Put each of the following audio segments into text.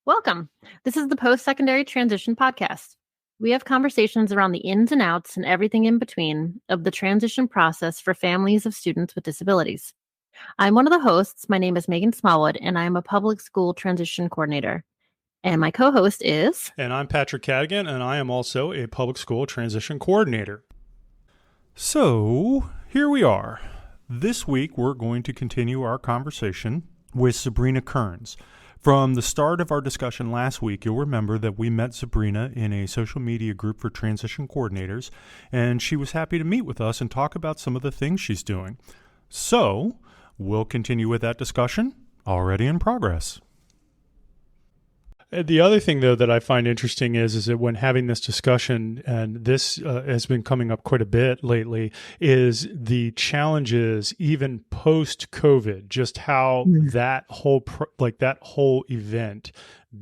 Welcome. This is the Post-Secondary Transition Podcast. We have conversations around the ins and outs and everything in between of the transition process for families of students with disabilities. I'm one of the hosts. My name is Meghan Smallwood, and I am a public school transition coordinator. And my co-host is... And I'm Patrick Cadigan, and I am also a public school transition coordinator. So, here we are. This week, we're going to continue our conversation with Zabrina Kearns. From the start of our discussion last week, you'll remember that we met Zabrina in a social media group for transition coordinators, and she was happy to meet with us and talk about some of the things she's doing. So, we'll continue with that discussion, already in progress. The other thing, though, that I find interesting is that when having this discussion, and this has been coming up quite a bit lately, is the challenges even post-COVID, just how that whole event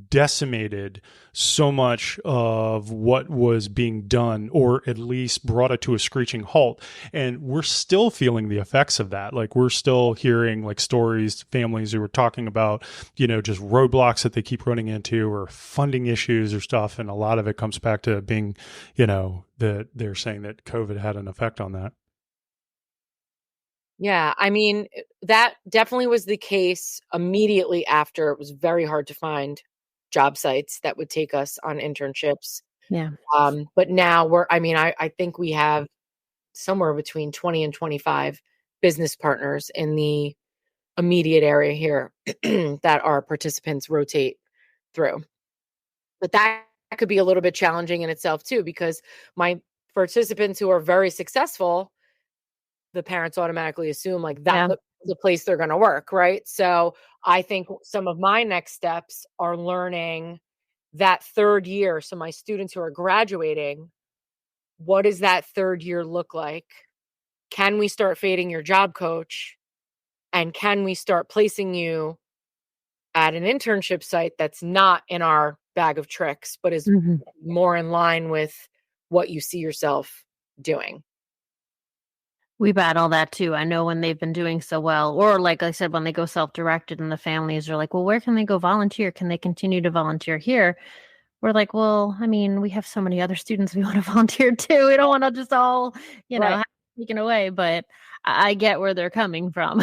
decimated so much of what was being done, or at least brought it to a screeching halt. And we're still feeling the effects of that. Like, we're still hearing stories, families who are talking about, just roadblocks that they keep running into, or funding issues or stuff. And a lot of it comes back to being, that they're saying that COVID had an effect on that. Yeah, I mean, that definitely was the case immediately after. It was very hard to find job sites that would take us on internships. Yeah. But now I think we have somewhere between 20 and 25 business partners in the immediate area here that our participants rotate through. But that could be a little bit challenging in itself too, because my participants who are very successful, the parents automatically assume that's the place they're going to work, right? So I think some of my next steps are learning that third year. So my students who are graduating, what does that third year look like? Can we start fading your job coach? And can we start placing you at an internship site that's not in our bag of tricks, but is more in line with what you see yourself doing? We battle that too. I know when they've been doing so well, or like I said, when they go self-directed and the families are like, well, where can they go volunteer? Can they continue to volunteer here? We're like, well, I mean, we have so many other students we want to volunteer too. We don't want to just all, have taken away, but I get where they're coming from.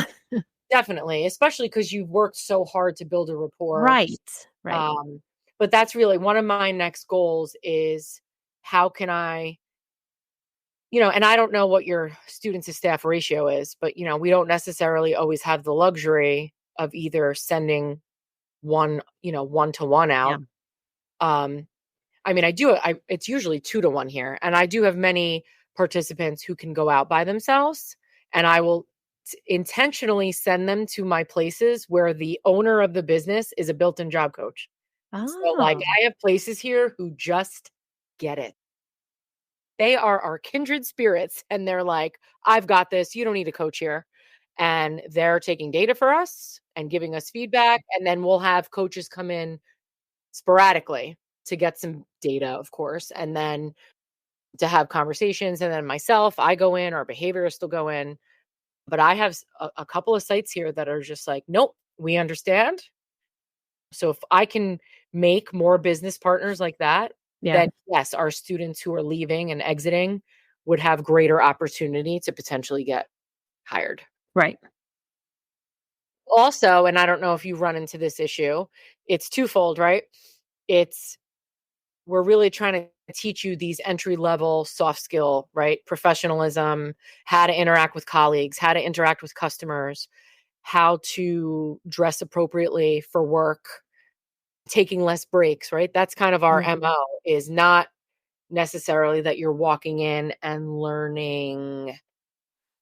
Definitely, especially because you've worked so hard to build a rapport. Right. But that's really one of my next goals is how can I, and I don't know what your student to staff ratio is, but, we don't necessarily always have the luxury of either sending one-to-one out. Yeah. It's usually 2-to-1 here. And I do have many participants who can go out by themselves, and I will intentionally send them to my places where the owner of the business is a built-in job coach. Oh. So I have places here who just get it. They are our kindred spirits, and they're like, I've got this. You don't need a coach here. And they're taking data for us and giving us feedback. And then we'll have coaches come in sporadically to get some data, of course, and then to have conversations. And then myself, I go in, our behaviorists will go in. But I have a couple of sites here that are just like, nope, we understand. So if I can make more business partners like that, then yes, our students who are leaving and exiting would have greater opportunity to potentially get hired. Right. Also, and I don't know if you run into this issue, it's twofold, right? We're really trying to teach you these entry-level soft skill, right? Professionalism, how to interact with colleagues, how to interact with customers, how to dress appropriately for work, taking less breaks, right? That's kind of our MO, is not necessarily that you're walking in and learning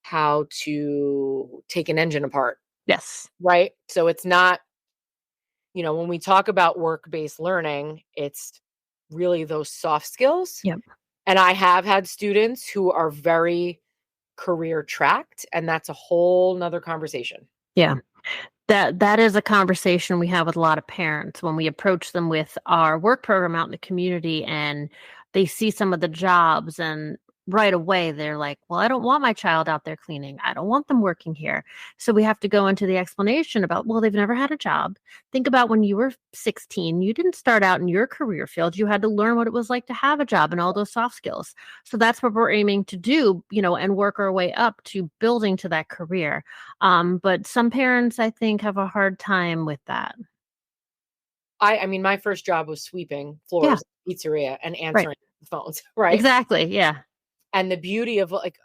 how to take an engine apart. Yes. Right? So it's not, when we talk about work-based learning, it's really those soft skills. Yep. And I have had students who are very career tracked, and that's a whole nother conversation. Yeah. That is a conversation we have with a lot of parents when we approach them with our work program out in the community, and they see some of the jobs and right away they're like, well, I don't want my child out there cleaning. I don't want them working here. So we have to go into the explanation about, well, they've never had a job. Think about when you were 16, you didn't start out in your career field. You had to learn what it was like to have a job and all those soft skills. So that's what we're aiming to do, and work our way up to building to that career. But some parents, I think, have a hard time with that. I mean, my first job was sweeping floors, pizzeria, and Right. answering the phones, right? Exactly. Yeah. And the beauty of like,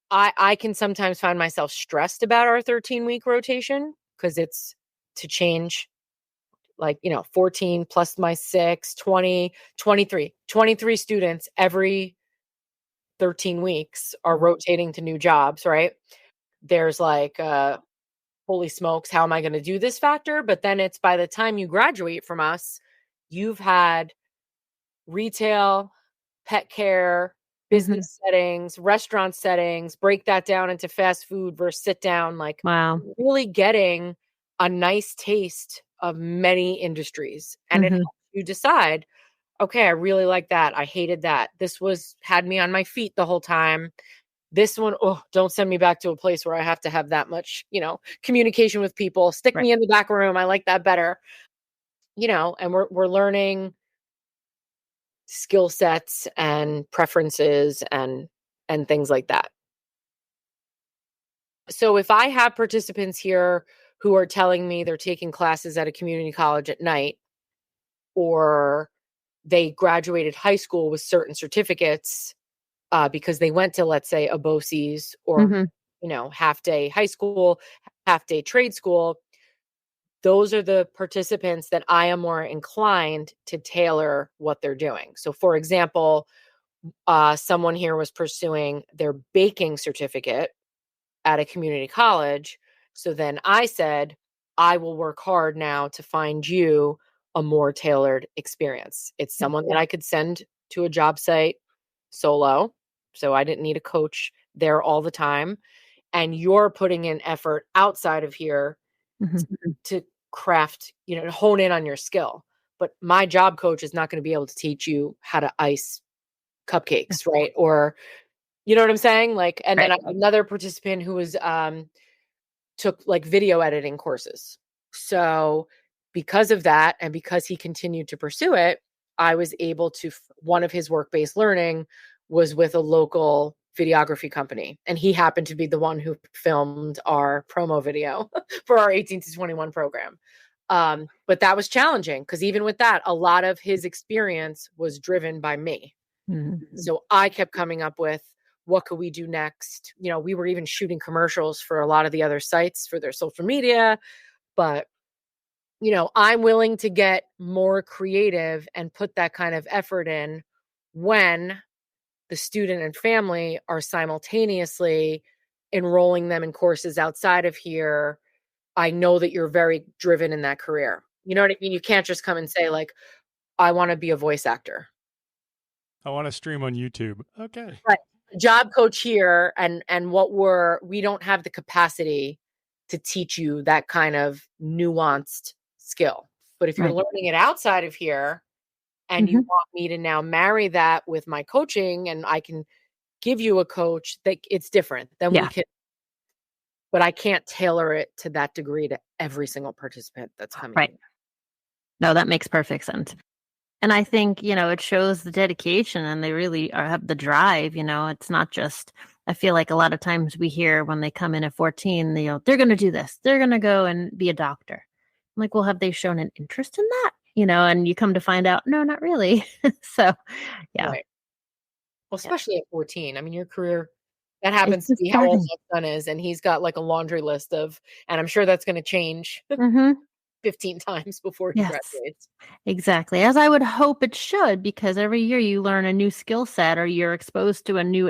I can sometimes find myself stressed about our 13-week rotation because it's to change, like, 14 plus my 6, 20, 23 students every 13 weeks are rotating to new jobs, right? There's like, holy smokes, how am I going to do this factor? But then it's by the time you graduate from us, you've had retail, pet care, business settings, restaurant settings, break that down into fast food versus sit down, like Wow. really getting a nice taste of many industries. And it helps you decide, okay, I really like that. I hated that. This had me on my feet the whole time. This one, oh, don't send me back to a place where I have to have that much, communication with people. Stick me in the back room. I like that better. And we're learning skill sets and preferences and things like that. So if I have participants here who are telling me they're taking classes at a community college at night, or they graduated high school with certain certificates because they went to, let's say, a BOCES or half day high school, half day trade school, those are the participants that I am more inclined to tailor what they're doing. So for example, someone here was pursuing their baking certificate at a community college. So then I said, I will work hard now to find you a more tailored experience. It's someone that I could send to a job site solo. So I didn't need a coach there all the time. And you're putting in effort outside of here to craft, to hone in on your skill. But my job coach is not going to be able to teach you how to ice cupcakes, right? Or, you know what I'm saying? Like, and then another participant who was, took like video editing courses. So because of that, and because he continued to pursue it, I was able to, one of his work-based learning was with a local videography company. And he happened to be the one who filmed our promo video for our 18 to 21 program. But that was challenging because even with that, a lot of his experience was driven by me. So I kept coming up with, what could we do next? We were even shooting commercials for a lot of the other sites for their social media, but I'm willing to get more creative and put that kind of effort in when the student and family are simultaneously enrolling them in courses outside of here. I know that you're very driven in that career. You know what I mean? You can't just come and say like, I want to be a voice actor. I want to stream on YouTube. Okay. Right. Job coach here, and we don't have the capacity to teach you that kind of nuanced skill. But if you're learning it outside of here and you want me to now marry that with my coaching, and I can give you a coach, that it's different. Then we can, but I can't tailor it to that degree to every single participant that's coming. Right. No, that makes perfect sense. And I think, it shows the dedication, and they really have the drive. It's not just, I feel like a lot of times we hear when they come in at 14, they're going to do this. They're going to go and be a doctor. I'm like, well, have they shown an interest in that? And you come to find out, no, not really. So, yeah. Right. Well, especially at 14. I mean, your career, that happens to be how old my son is. And he's got like a laundry list of, and I'm sure that's going to change 15 times before he graduates. Exactly. As I would hope it should, because every year you learn a new skill set, or you're exposed to a new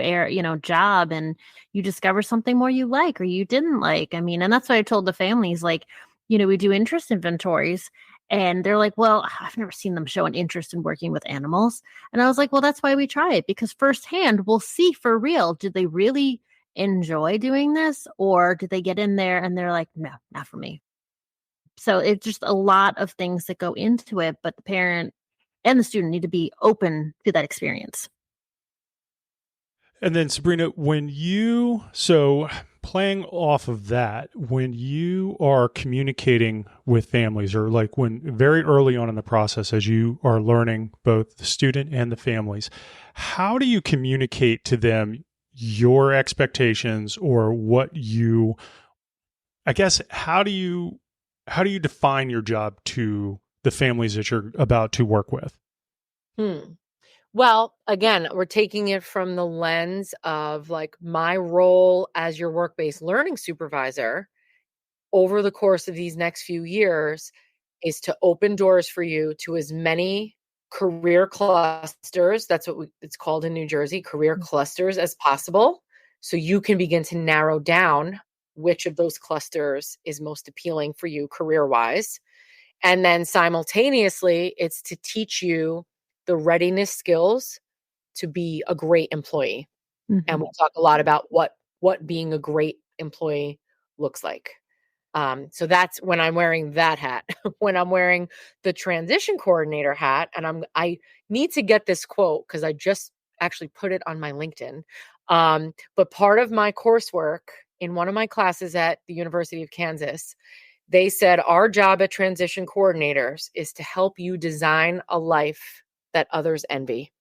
job, and you discover something more you like or you didn't like. I mean, and that's why I told the families, like, we do interest inventories, and they're like, well, I've never seen them show an interest in working with animals. And I was like, well, that's why we try it, because firsthand we'll see for real, did they really enjoy doing this, or did they get in there and they're like, no, not for me. So it's just a lot of things that go into it, but the parent and the student need to be open to that experience. And then Sabrina, playing off of that, when you are communicating with families, or like when very early on in the process, as you are learning both the student and the families, how do you communicate to them your expectations, or I guess, how do you define your job to the families that you're about to work with? Hmm. Well, again, we're taking it from the lens of like my role as your work-based learning supervisor over the course of these next few years is to open doors for you to as many career clusters. That's what it's called in New Jersey, career clusters, as possible. So you can begin to narrow down which of those clusters is most appealing for you career-wise. And then simultaneously, it's to teach you the readiness skills to be a great employee. And we'll talk a lot about what being a great employee looks like. So that's when I'm wearing that hat. When I'm wearing the transition coordinator hat, and I need to get this quote because I just actually put it on my LinkedIn. But part of my coursework in one of my classes at the University of Kansas, they said our job at transition coordinators is to help you design a life that others envy.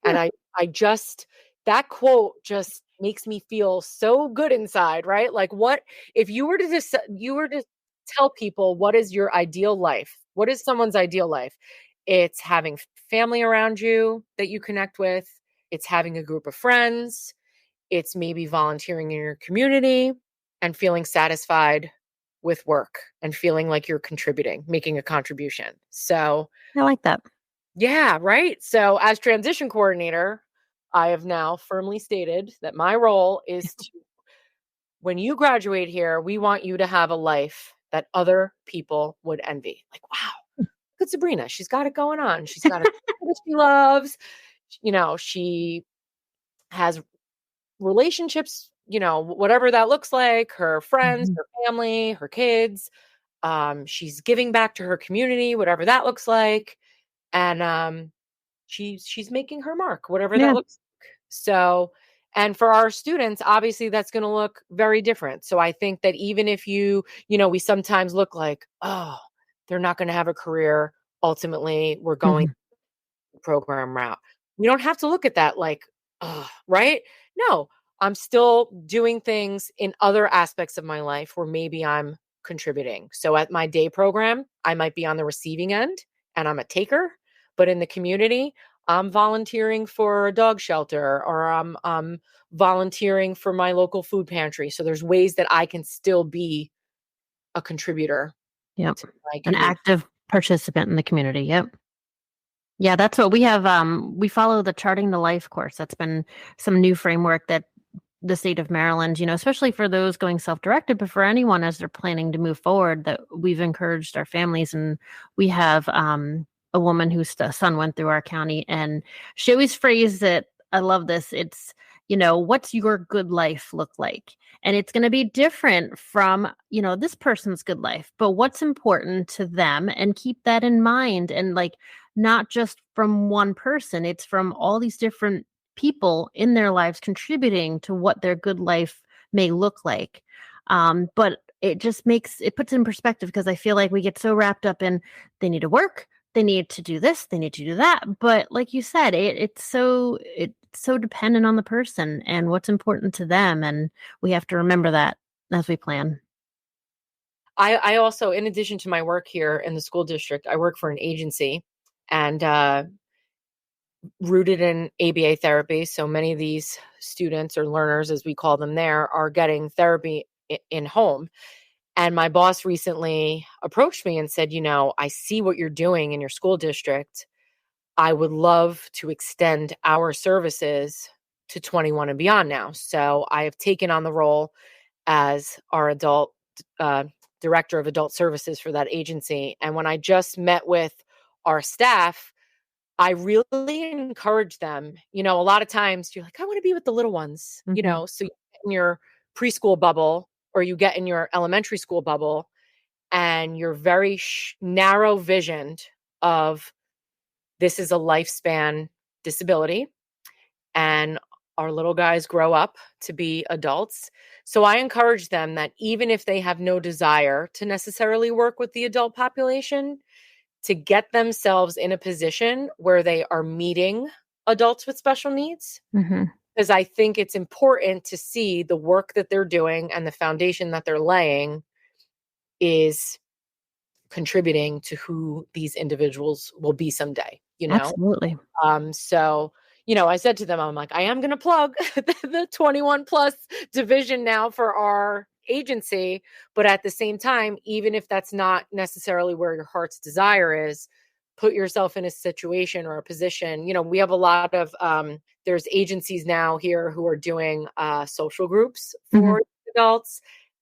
And I just, that quote just makes me feel so good inside, right? Like, what if you were to tell people what is your ideal life? What is someone's ideal life? It's having family around you that you connect with. It's having a group of friends. It's maybe volunteering in your community and feeling satisfied with work and feeling like you're contributing, making a contribution. So I like that. yeah, right. So as transition coordinator, I have now firmly stated that my role is to, when you graduate here, we want you to have a life that other people would envy. Like, wow, look at Sabrina. She's got it going on. She's got a that she loves. She has relationships, whatever that looks like, her friends, Mhm. her family, her kids. She's giving back to her community, whatever that looks like. And she's making her mark, whatever that Yeah. looks like. So, and for our students, obviously that's going to look very different. So I think that even if we sometimes look like, oh, they're not going to have a career. Ultimately, we're going Mhm. the program route. We don't have to look at that like, oh, right? No, I'm still doing things in other aspects of my life where maybe I'm contributing. So at my day program, I might be on the receiving end and I'm a taker, but in the community, I'm volunteering for a dog shelter, or I'm volunteering for my local food pantry. So there's ways that I can still be a contributor Yep. to my An community. active participant in the community. Yep. Yeah, that's what we have. We follow the Charting the Life course. That's been some new framework that the state of Maryland, especially for those going self-directed, but for anyone as they're planning to move forward, that we've encouraged our families. And we have a woman whose son went through our county, and she always phrased it. I love this. It's, what's your good life look like? And it's going to be different from, this person's good life, but what's important to them, and keep that in mind. And like, not just from one person, it's from all these different people in their lives contributing to what their good life may look like. But it puts in perspective, because I feel like we get so wrapped up in they need to work, they need to do this, they need to do that. But like you said, it's so dependent on the person and what's important to them. And we have to remember that as we plan. I also, in addition to my work here in the school district, I work for an agency and rooted in ABA therapy. So many of these students, or learners, as we call them there, are getting therapy in home. And my boss recently approached me and said, I see what you're doing in your school district. I would love to extend our services to 21 and beyond now. So I have taken on the role as our adult uh, director of adult services for that agency. And when I just met with our staff, I really encourage them. A lot of times you're like, I want to be with the little ones, Mhm. so you get in your preschool bubble, or you get in your elementary school bubble, and you're very narrow visioned of this is a lifespan disability. And our little guys grow up to be adults. So I encourage them that even if they have no desire to necessarily work with the adult population, to get themselves in a position where they are meeting adults with special needs. Mm-hmm. Because I think it's important to see the work that they're doing and the foundation that they're laying is contributing to who these individuals will be someday, you know? Absolutely. So, you know, I said to them, I'm like, I am going to plug the 21 plus division now for our agency. But at the same time, even if that's not necessarily where your heart's desire is, put yourself in a situation or a position. You know, we have a lot of, there's agencies now here who are doing social groups for adults.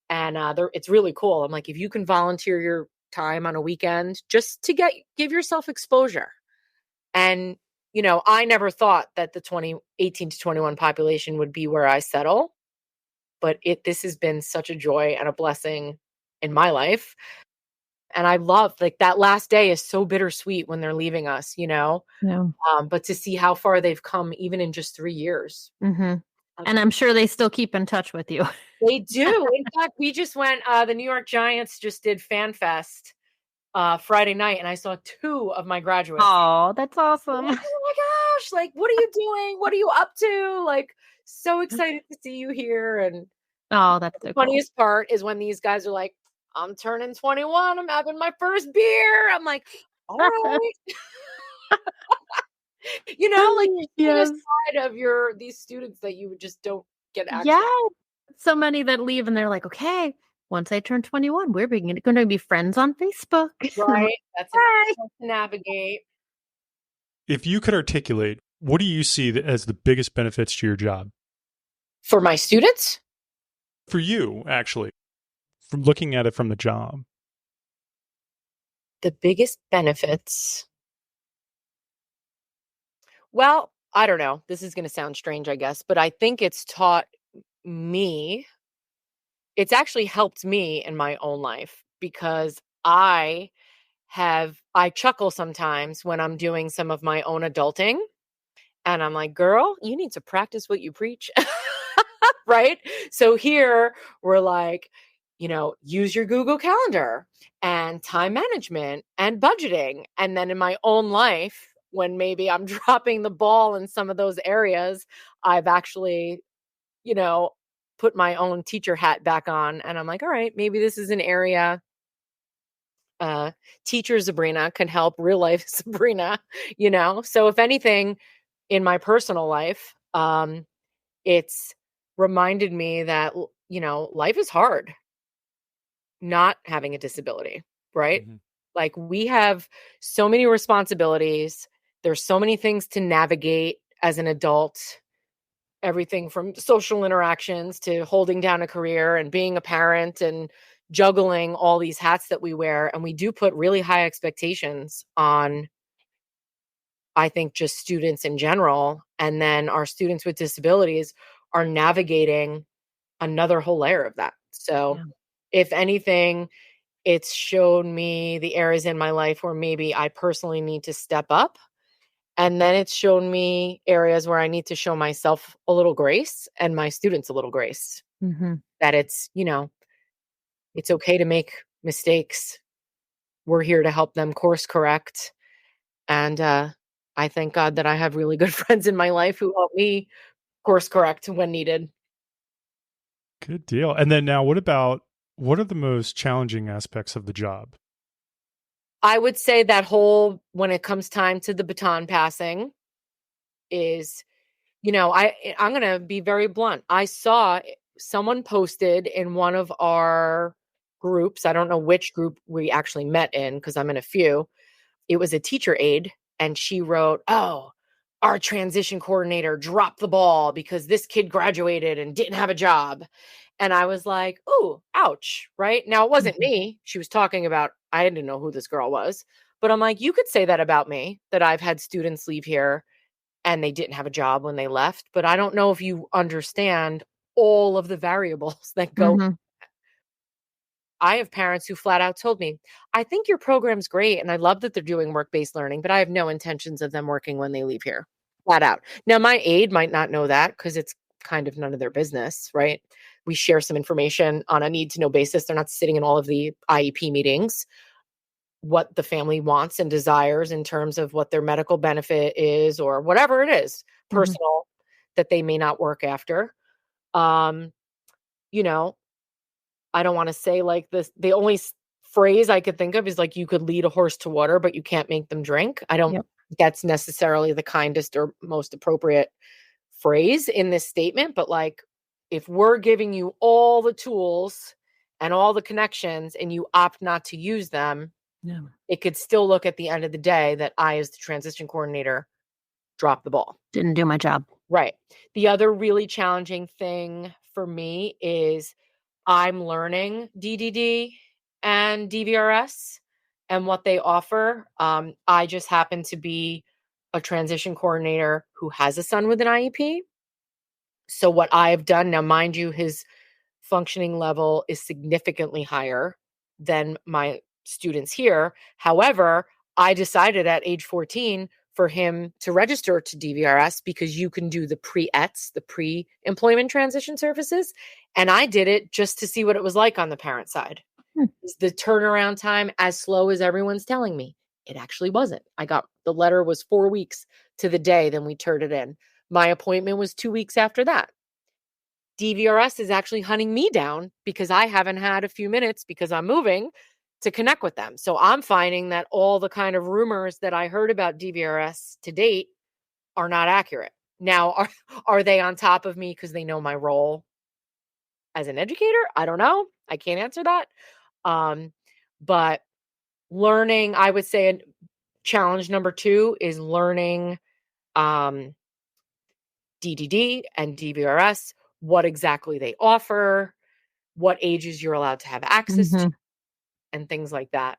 And it's really cool. I'm like, if you can volunteer your time on a weekend just to give yourself exposure. And you know, I never thought that the 18 to 21 population would be where I settle, but this has been such a joy and a blessing in my life. And I love, like, that last day is so bittersweet when they're leaving us, you know, Yeah. but to see how far they've come even in just 3 years. Mm-hmm. And I'm sure they still keep in touch with you. They do. In fact, we just went, the New York Giants just did Fan Fest Friday night, and I saw 2 of my graduates. Oh, that's awesome. Like, oh my gosh, like, what are you doing? What are you up to? Like, so excited to see you here. And oh, that's so the cool. funniest part is when these guys are like, I'm turning 21. I'm having my first beer. I'm like, all right. You know, like, you're seeing a side of these students that you just don't get access. Yeah. So many that leave and they're like, okay, once I turn 21, we're going to be friends on Facebook. Right. That's nice to navigate. If you could articulate, what do you see as the biggest benefits to your job? For my students? For you, actually, from looking at it from the job. The biggest benefits. Well, I don't know. This is going to sound strange, I guess, but I think it's taught me, it's actually helped me in my own life, because I chuckle sometimes when I'm doing some of my own adulting, and I'm like, girl, you need to practice what you preach. Right? So here we're like, you know, use your Google Calendar and time management and budgeting. And then in my own life, when maybe I'm dropping the ball in some of those areas, I've actually, you know, put my own teacher hat back on, and I'm like, all right, maybe this is an area teacher Zabrina can help real life Zabrina, you know? So if anything, in my personal life, it's reminded me that, you know, life is hard not having a disability, right? Mm-hmm. Like, we have so many responsibilities. There's so many things to navigate as an adult, everything from social interactions to holding down a career and being a parent and juggling all these hats that we wear. And we do put really high expectations on, I think, just students in general. And then our students with disabilities are navigating another whole layer of that. So if anything, it's shown me the areas in my life where maybe I personally need to step up. And then it's shown me areas where I need to show myself a little grace and my students a little grace. Mm-hmm. That it's, you know, it's okay to make mistakes. We're here to help them course correct. And I thank God that I have really good friends in my life who help me course correct when needed. Good deal. And then now, what are the most challenging aspects of the job? I would say that when it comes time to the baton passing is, you know, I'm going to be very blunt. I saw someone posted in one of our groups. I don't know which group we actually met in, because I'm in a few. It was a teacher aide, and she wrote, oh, our transition coordinator dropped the ball because this kid graduated and didn't have a job. And I was like, ooh, ouch. Right. Now, it wasn't me. She was talking about, I didn't know who this girl was, but I'm like, you could say that about me, that I've had students leave here and they didn't have a job when they left. But I don't know if you understand all of the variables that go. Mm-hmm. I have parents who flat out told me, I think your program's great and I love that they're doing work-based learning, but I have no intentions of them working when they leave here. flat out. Now, my aide might not know that because it's kind of none of their business, right? We share some information on a need to know basis. They're not sitting in all of the IEP meetings, what the family wants and desires in terms of what their medical benefit is or whatever it is, personal that they may not work after. You know, I don't want to say like this. The only phrase I could think of is like, you could lead a horse to water, but you can't make them drink. I don't, that's necessarily the kindest or most appropriate phrase in this statement, but like, if we're giving you all the tools and all the connections and you opt not to use them, it could still look at the end of the day that I, as the transition coordinator, dropped the ball. Didn't do my job. Right. The other really challenging thing for me is I'm learning DDD and DVRS and what they offer. I just happen to be a transition coordinator who has a son with an IEP. So what I've done now, mind you, his functioning level is significantly higher than my students here. However, I decided at age 14 for him to register to DVRS because you can do the pre-ETS, the pre-employment transition services. And I did it just to see what it was like on the parent side. Is the turnaround time as slow as everyone's telling me? It actually wasn't. The letter was 4 weeks to the day, then we turned it in. My appointment was 2 weeks after that. DVRS is actually hunting me down because I haven't had a few minutes because I'm moving to connect with them. So I'm finding that all the kind of rumors that I heard about DVRS to date are not accurate. Now, are they on top of me because they know my role as an educator? I don't know. I can't answer that. But learning, I would say challenge number 2 is learning DDD and DVRS, what exactly they offer, what ages you're allowed to have access to, and things like that.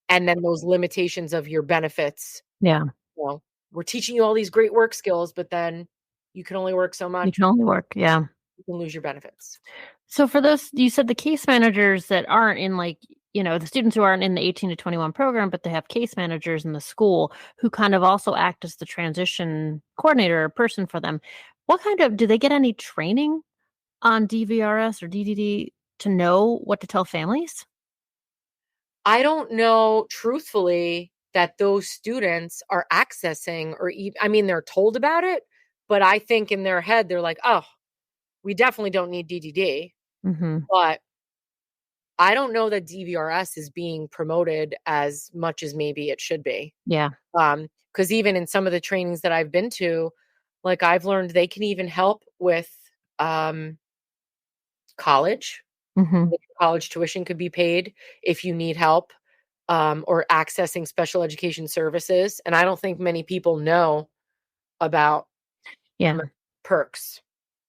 And then those limitations of your benefits. Yeah. Well, we're teaching you all these great work skills, but then you can only work so much. You can only work. Yeah. You can lose your benefits. So for those, you said the case managers that aren't in like, the students who aren't in the 18 to 21 program, but they have case managers in the school who kind of also act as the transition coordinator or person for them. Do they get any training on DVRS or DDD to know what to tell families? I don't know, truthfully, that those students are accessing or even, they're told about it, but I think in their head, they're like, oh, we definitely don't need DDD. But I don't know that DVRS is being promoted as much as maybe it should be. Yeah. Because even in some of the trainings that I've been to, like I've learned they can even help with college. College tuition could be paid if you need help or accessing special education services. And I don't think many people know about perks.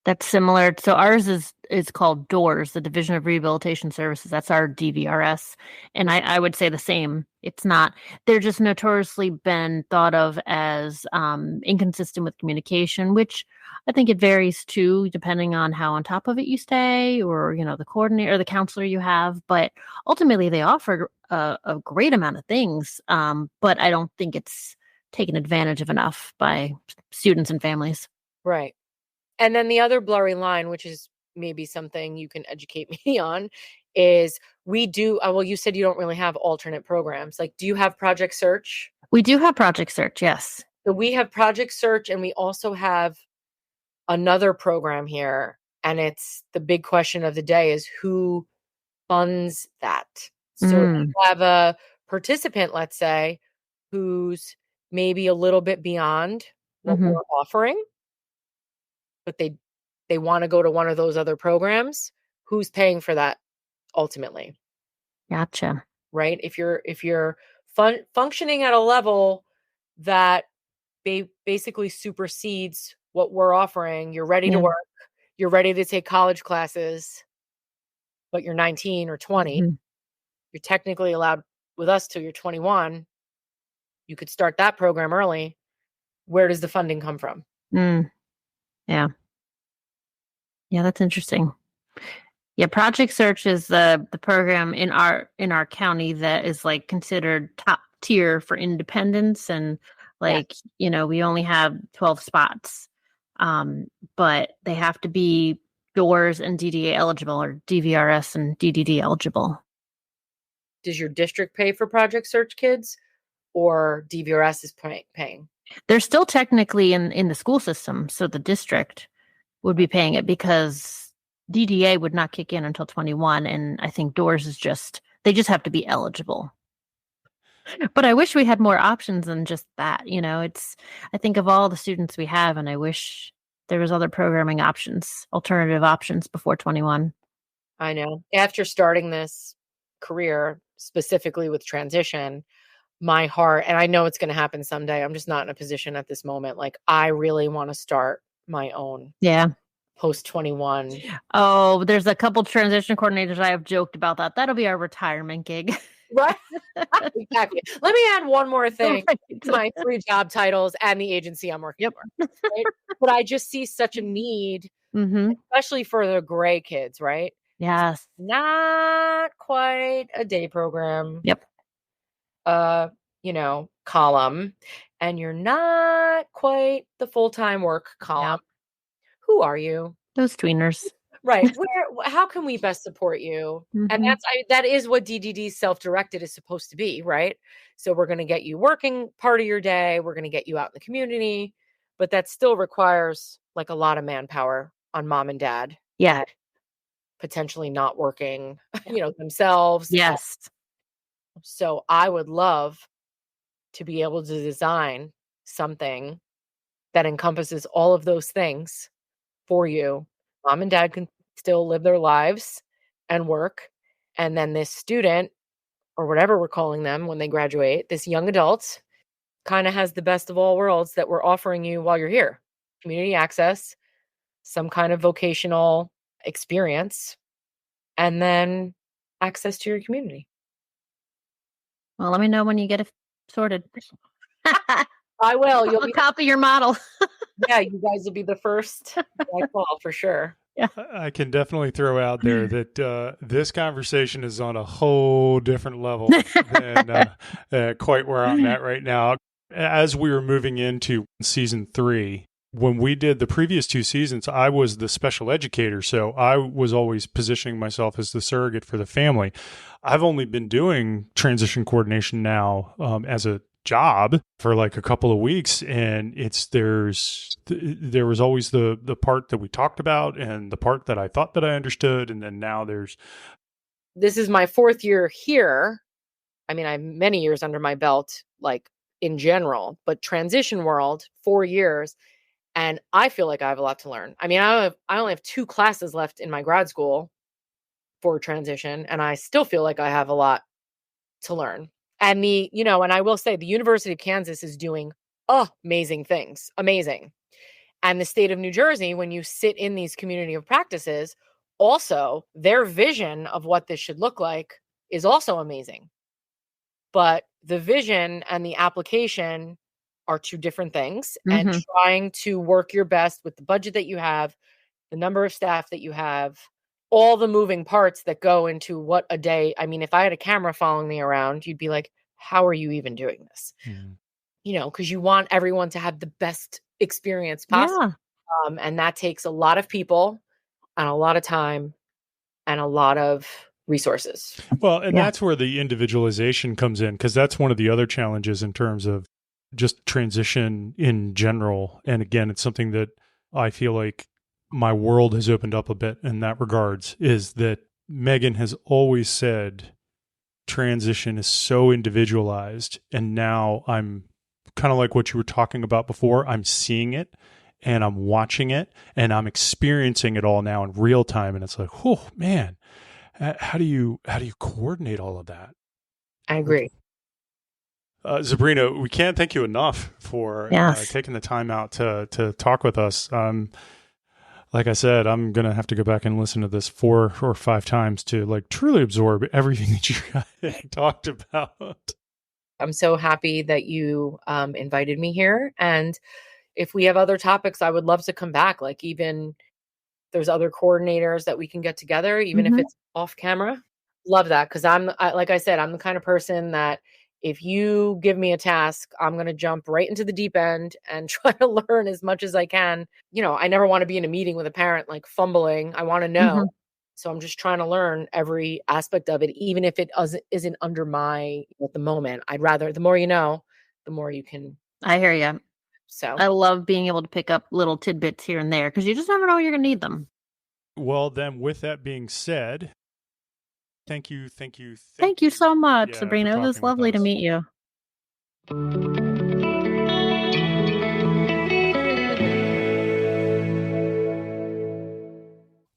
That's similar. So ours is called DOORS, the Division of Rehabilitation Services. That's our DVRS. And I would say the same. It's not, they're just notoriously been thought of as inconsistent with communication, which I think it varies too, depending on how on top of it you stay or, the coordinator or the counselor you have. But ultimately they offer a great amount of things. But I don't think it's taken advantage of enough by students and families. Right. And then the other blurry line, which is maybe something you can educate me on, is we do, well, you said you don't really have alternate programs. Like, do you have Project Search? We do have Project Search, yes. So we have Project Search, and we also have another program here. And it's the big question of the day is who funds that? So if you have a participant, let's say, who's maybe a little bit beyond what we're offering, but they want to go to one of those other programs, who's paying for that ultimately? Gotcha. Right? If you're functioning at a level that basically supersedes what we're offering, you're ready to work, you're ready to take college classes, but you're 19 or 20, you're technically allowed with us till you're 21. You could start that program early. Where does the funding come from? Yeah. Yeah, that's interesting. Yeah, Project Search is the program in our county that is like considered top tier for independence and Like, we only have 12 spots, but they have to be doors and DDA eligible, or DVRS and DDD eligible. Does your district pay for Project Search kids, or DVRS is paying? They're still technically in the school system, so the district would be paying it, because DDA would not kick in until 21, and I think doors is they just have to be eligible. But I wish we had more options than just that. I think of all the students we have, and I wish there was other programming options, alternative options before 21. I know. After starting this career, specifically with transition, my heart, and I know it's going to happen someday, I'm just not in a position at this moment. Like, I really want to start my own. Yeah. Post 21. Oh, there's a couple transition coordinators I have joked about that. That'll be our retirement gig. Right. Exactly. Let me add one more thing to my 3 job titles and the agency I'm working for. Right? But I just see such a need, especially for the gray kids, right? Yes. Not quite a day program. Yep. Column, and you're not quite the full-time work column. Yep. Who are you? Those tweeners. Right. How can we best support you? And that is what DDD self-directed is supposed to be, right? So we're going to get you working part of your day. We're going to get you out in the community, but that still requires like a lot of manpower on mom and dad. Yeah. Potentially not working, themselves. Yes. So I would love to be able to design something that encompasses all of those things for you. Mom and dad can still live their lives and work. And then this student, or whatever we're calling them when they graduate, this young adult, kind of has the best of all worlds that we're offering you while you're here. Community access, some kind of vocational experience, and then access to your community. Well, let me know when you get it sorted. I will. You'll copy your model. Yeah, you guys will be the first I call for sure. Yeah. I can definitely throw out there that this conversation is on a whole different level than quite where I'm at right now. As we were moving into season 3, when we did the previous 2 seasons, I was the special educator. So I was always positioning myself as the surrogate for the family. I've only been doing transition coordination now as a job for like a couple of weeks, and there was always the part that we talked about and the part that I thought that I understood, and then now this is my 4th year here. I mean, I have many years under my belt, like in general, but transition world, 4 years, and I feel like I have a lot to learn. I mean, I only have 2 classes left in my grad school for transition, and I still feel like I have a lot to learn. And and I will say the University of Kansas is doing amazing things, amazing. And the state of New Jersey, when you sit in these community of practices, also their vision of what this should look like is also amazing. But the vision and the application are 2 different things, and trying to work your best with the budget that you have, the number of staff that you have, all the moving parts that go into what a day. I mean, if I had a camera following me around, you'd be like, how are you even doing this? Because you want everyone to have the best experience possible. Yeah. And that takes a lot of people and a lot of time and a lot of resources. Well, and that's where the individualization comes in, because that's one of the other challenges in terms of just transition in general. And again, it's something that I feel like my world has opened up a bit in that regards, is that Meghan has always said transition is so individualized. And now I'm kind of like what you were talking about before. I'm seeing it and I'm watching it and I'm experiencing it all now in real time. And it's like, oh man, how do you coordinate all of that? I agree. Zabrina, we can't thank you enough for taking the time out to talk with us. Like I said, I'm going to have to go back and listen to this 4 or 5 times to like truly absorb everything that you talked about. I'm so happy that you invited me here. And if we have other topics, I would love to come back. Like, even there's other coordinators that we can get together, even if it's off camera. Love that. Because like I said, I'm the kind of person that if you give me a task, I'm going to jump right into the deep end and try to learn as much as I can. I never want to be in a meeting with a parent like fumbling. I want to know. So I'm just trying to learn every aspect of it, even if it isn't under my at the moment. I'd rather, the more you know, the more you can. I hear you. So I love being able to pick up little tidbits here and there because you just never know you're going to need them. Well, then, with that being said, thank you so much, yeah, Sabrina. It was lovely to meet you.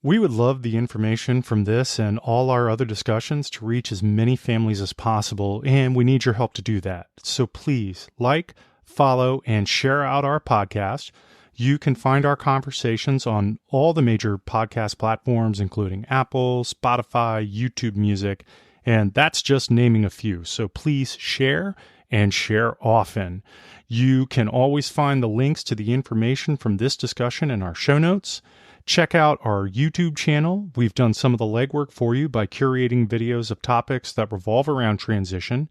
We would love the information from this and all our other discussions to reach as many families as possible, and we need your help to do that. So please like, follow, and share out our podcast. You can find our conversations on all the major podcast platforms, including Apple, Spotify, YouTube Music, and that's just naming a few. So please share and share often. You can always find the links to the information from this discussion in our show notes. Check out our YouTube channel. We've done some of the legwork for you by curating videos of topics that revolve around transition.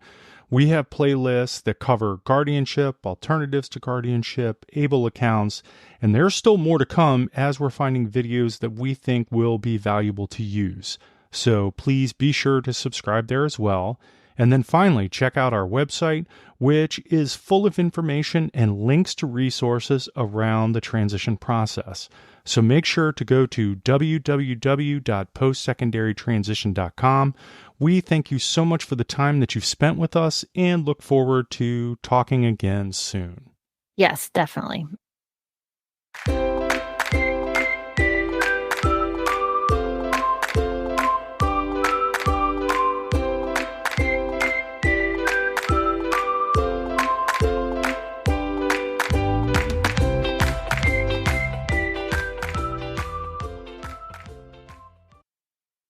We have playlists that cover guardianship, alternatives to guardianship, able accounts, and there's still more to come as we're finding videos that we think will be valuable to use. So please be sure to subscribe there as well. And then finally, check out our website, which is full of information and links to resources around the transition process. So make sure to go to www.postsecondarytransition.com. We thank you so much for the time that you've spent with us and look forward to talking again soon. Yes, definitely.